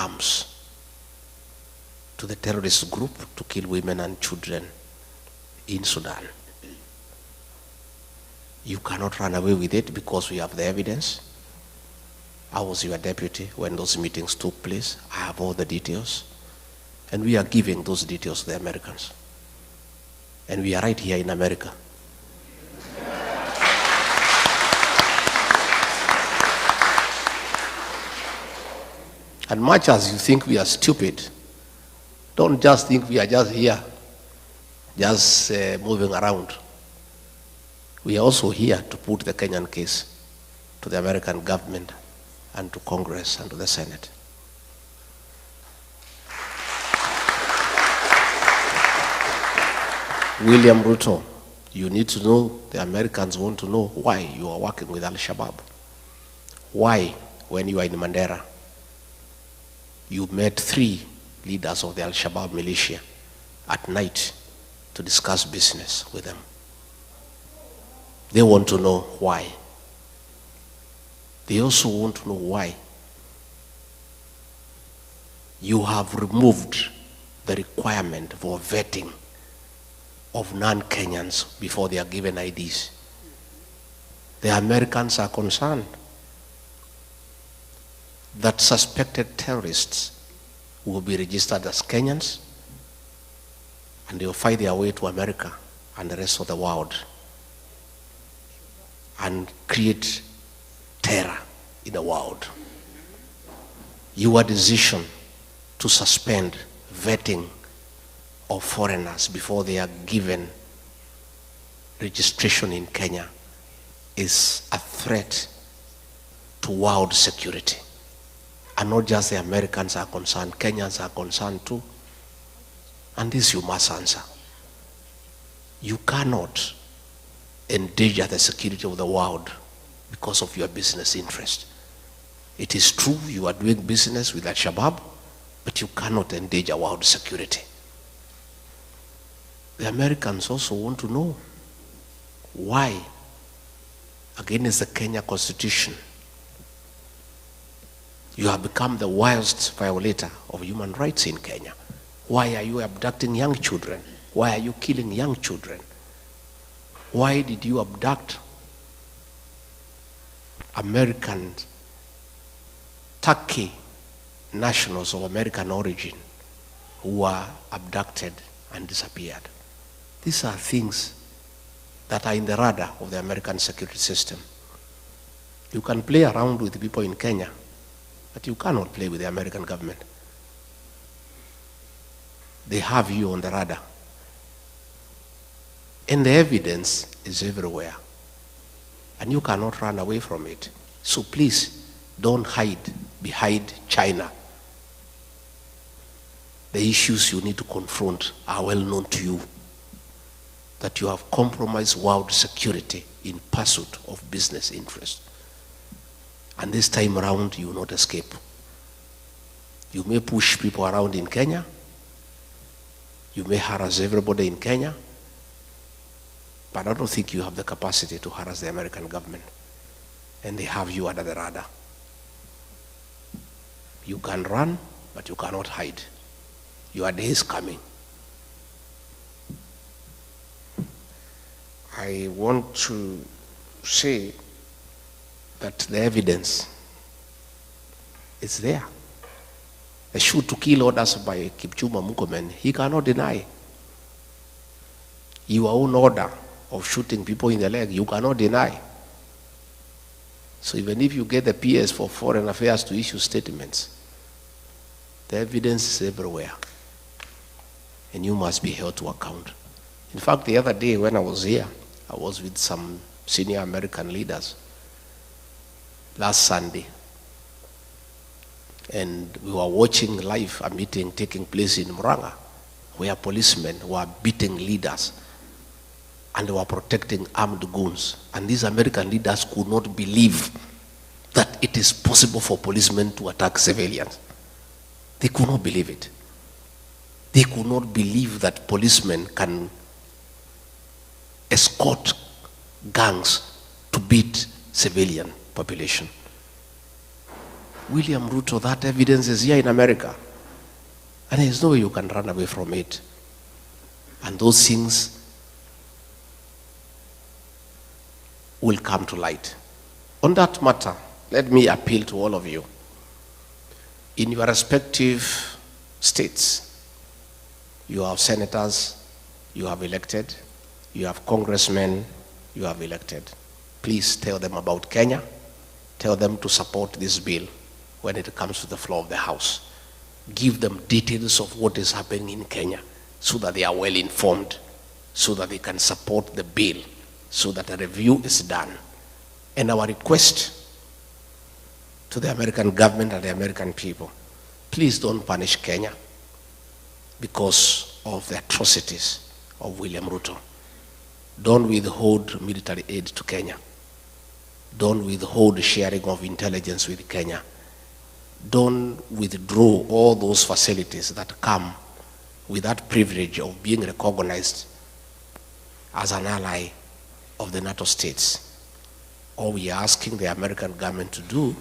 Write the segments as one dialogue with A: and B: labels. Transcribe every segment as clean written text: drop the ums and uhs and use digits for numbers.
A: arms to the terrorist group to kill women and children in Sudan. You cannot run away with it because we have the evidence. I was your deputy when those meetings took place. I have all the details. And we are giving those details to the Americans. And we are right here in America. And much as you think we are stupid, don't just think we are just here, just moving around. We are also here to put the Kenyan case to the American government and to Congress and to the Senate. William Ruto, you need to know, the Americans want to know why you are working with Al-Shabaab. Why, when you are in Mandera, you met 3 leaders of the Al-Shabaab militia at night to discuss business with them. They want to know why. They also want to know why you have removed the requirement for vetting of non-Kenyans before they are given IDs. The Americans are concerned that suspected terrorists will be registered as Kenyans and they will find their way to America and the rest of the world and create terror in the world. Your decision to suspend vetting of foreigners before they are given registration in Kenya is a threat to world security. And not just the Americans are concerned, Kenyans are concerned too. And this you must answer. You cannot endanger the security of the world because of your business interest. It is true you are doing business with Al-Shabaab, but you cannot endanger world security. The Americans also want to know why, against the Kenya Constitution, you have become the worst violator of human rights in Kenya. Why are you abducting young children? Why are you killing young children? Why did you abduct American, Turkey nationals of American origin who were abducted and disappeared? These are things that are in the radar of the American security system. You can play around with people in Kenya, but you cannot play with the American government. They have you on the radar. And the evidence is everywhere. And you cannot run away from it. So please, don't hide behind China. The issues you need to confront are well known to you. That you have compromised world security in pursuit of business interest. And this time around, you will not escape. You may push people around in Kenya. You may harass everybody in Kenya. But I don't think you have the capacity to harass the American government. And they have you under the radar. You can run, but you cannot hide. Your day is coming. I want to say that the evidence is there. The shoot to kill orders by Kipchumba Murkomen, he cannot deny. Your own order of shooting people in the leg, you cannot deny. So even if you get the PS for Foreign Affairs to issue statements, the evidence is everywhere. And you must be held to account. In fact, the other day when I was here, I was with some senior American leaders last Sunday. And we were watching live a meeting taking place in Muranga, where policemen were beating leaders and they were protecting armed goons. And these American leaders could not believe that it is possible for policemen to attack civilians. They could not believe it. They could not believe that policemen can escort gangs to beat civilian population. William Ruto, that evidence is here in America. And there's no way you can run away from it. And those things will come to light. On that matter, let me appeal to all of you. In your respective states, you have senators, you have elected, you have congressmen, you have elected. Please tell them about Kenya. Tell them to support this bill when it comes to the floor of the House. Give them details of what is happening in Kenya so that they are well informed, so that they can support the bill, so that a review is done. And our request to the American government and the American people, please don't punish Kenya because of the atrocities of William Ruto. Don't withhold military aid to Kenya. Don't withhold sharing of intelligence with Kenya. Don't withdraw all those facilities that come with that privilege of being recognized as an ally of the NATO states. All we are asking the American government to do,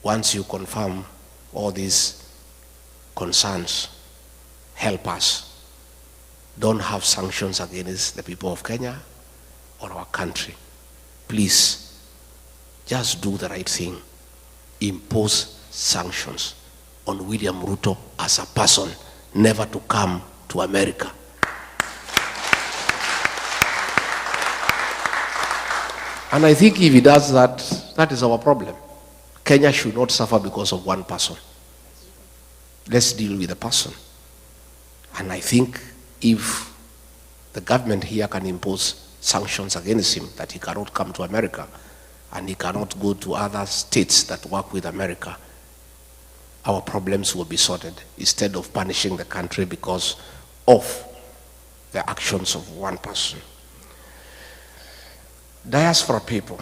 A: once you confirm all these concerns, help us. Don't have sanctions against the people of Kenya or our country. Please, just do the right thing. Impose sanctions on William Ruto as a person, never to come to America. And I think if he does that, that is our problem. Kenya should not suffer because of one person. Let's deal with the person. And I think if the government here can impose sanctions against him, that he cannot come to America and he cannot go to other states that work with America, our problems will be sorted instead of punishing the country because of the actions of one person. Diaspora people,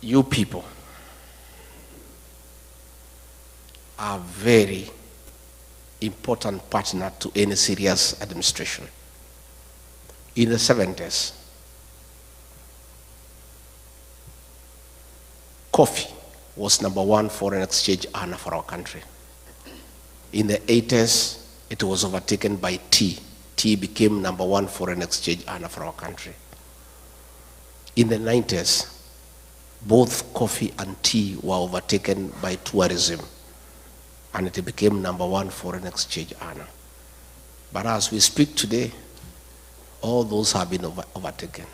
A: you people are very important partner to any serious administration. In the 70s, coffee was #1 foreign exchange earner for our country. In the 80s, it was overtaken by tea. Tea became #1 foreign exchange earner for our country. In the 90s, both coffee and tea were overtaken by tourism, and it became #1 foreign exchange earner. But as we speak today, all those have been overtaken.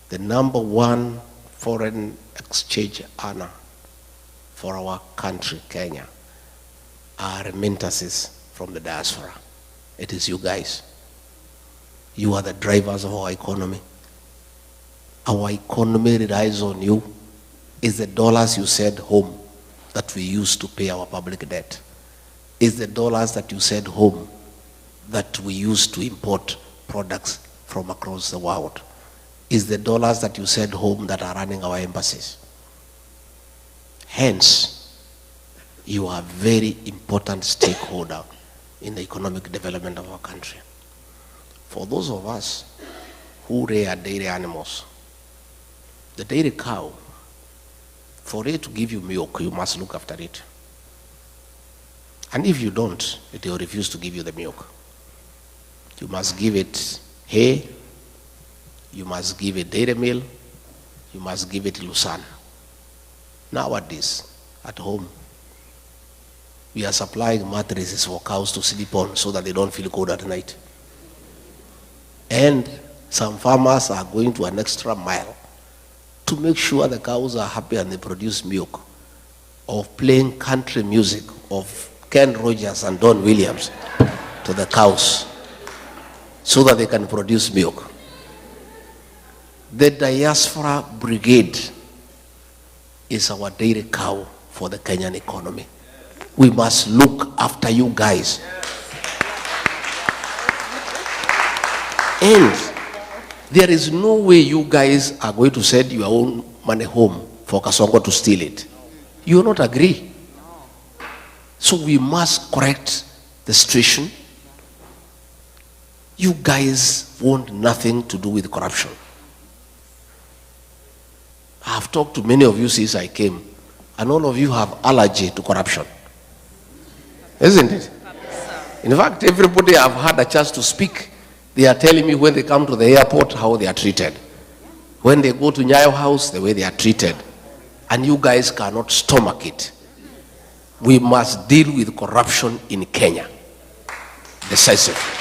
A: The #1 foreign exchange earner for our country, Kenya, are remittances from the diaspora. It is you guys. You are the drivers of our economy. Our economy relies on you. It's the dollars you send home that we use to pay our public debt. It's the dollars that you send home that we use to import products from across the world. It's the dollars that you send home that are running our embassies. Hence, you are a very important stakeholder in the economic development of our country. For those of us who rear dairy animals, the dairy cow, for it to give you milk, you must look after it. And if you don't, it will refuse to give you the milk. You must give it hay, you must give it dairy meal, you must give it lucerne. Nowadays, at home, we are supplying mattresses for cows to sleep on so that they don't feel cold at night. And some farmers are going to an extra mile to make sure the cows are happy and they produce milk, of playing country music of Ken Rogers and Don Williams to the cows so that they can produce milk. The diaspora brigade is our dairy cow for the Kenyan economy. We must look after you guys. And there is no way you guys are going to send your own money home for Kasongo to steal it. You will not agree. So we must correct the situation. You guys want nothing to do with corruption. I've talked to many of you since I came, and all of you have allergy to corruption. Isn't it? In fact, everybody I've had a chance to speak, they are telling me when they come to the airport how they are treated. When they go to Nyayo House, the way they are treated. And you guys cannot stomach it. We must deal with corruption in Kenya decisively.